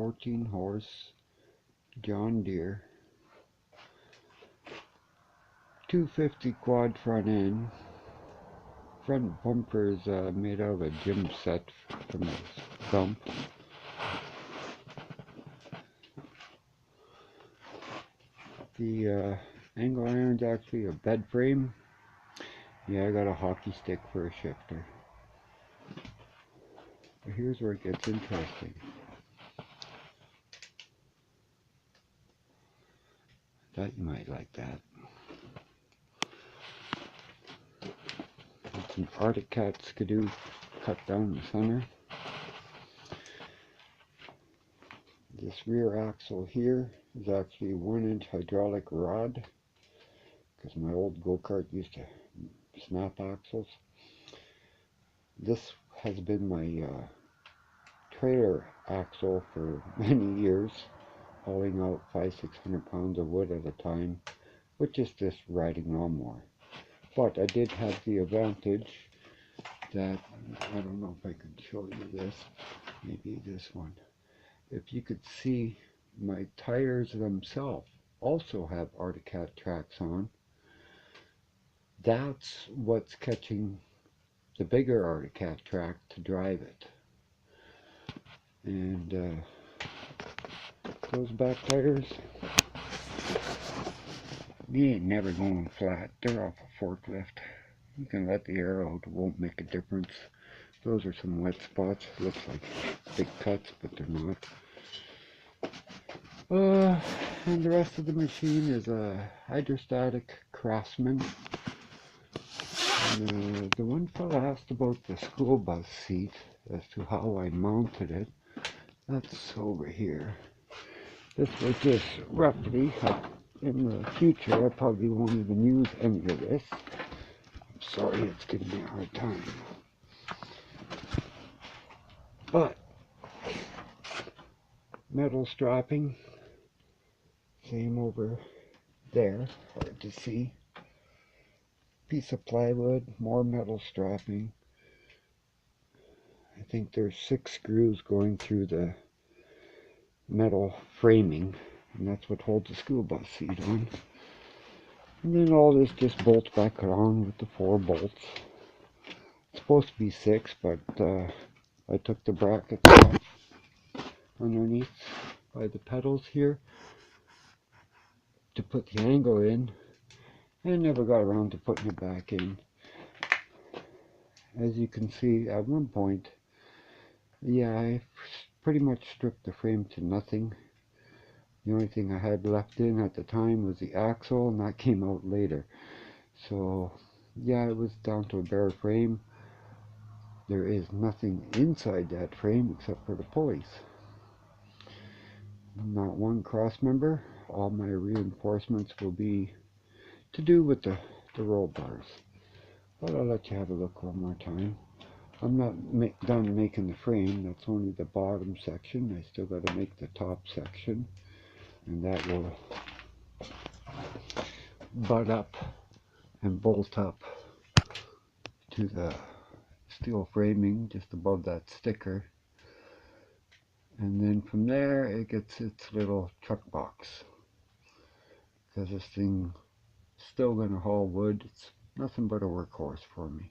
14 horse John Deere 250 quad front end. Front bumper is made out of a gym set from a dump. The angle iron's actually a bed frame. Yeah, I got a hockey stick for a shifter. But here's where it gets interesting. Thought you might like that. Got some Arctic Cat skidoo cut down the center. This rear axle here is actually a 1-inch hydraulic rod, because my old go-kart used to snap axles. This has been my trailer axle for many years, hauling out 500-600 pounds of wood at a time, with just this riding lawnmower. But I did have the advantage that, I don't know if I can show you this, maybe this one. If you could see, my tires themselves also have Arctic Cat tracks on. That's what's catching the bigger Arctic Cat track to drive it. And those back tires, they ain't never going flat. They're off a forklift. You can let the air out, it won't make a difference. Those are some wet spots. Looks like big cuts, but they're not. And the rest of the machine is a hydrostatic Craftsman. And, the one fellow asked about the school bus seat as to how I mounted it. That's over here. This was just roughly. In the future, I probably won't even use any of this. I'm sorry, it's giving me a hard time. But metal strapping, same over there, hard to see. Piece of plywood, more metal strapping. I think there's 6 screws going through the metal framing, and that's what holds the school bus seat on. And then all this just bolts back on with the 4 bolts. It's supposed to be 6, but I took the brackets off underneath by the pedals here to put the angle in. I never got around to putting it back in. As you can see, at one point, yeah, I pretty much stripped the frame to nothing. The only thing I had left in at the time was the axle, and that came out later. So yeah, it was down to a bare frame. There is nothing inside that frame except for the pulleys. Not one cross member. All my reinforcements will be to do with the roll bars. But I'll let you have a look one more time. I'm not done making the frame. That's only the bottom section. I still got to make the top section, and that will butt up and bolt up to the steel framing just above that sticker. And then from there it gets its little truck box, because this thing is still going to haul wood. It's nothing but a workhorse for me.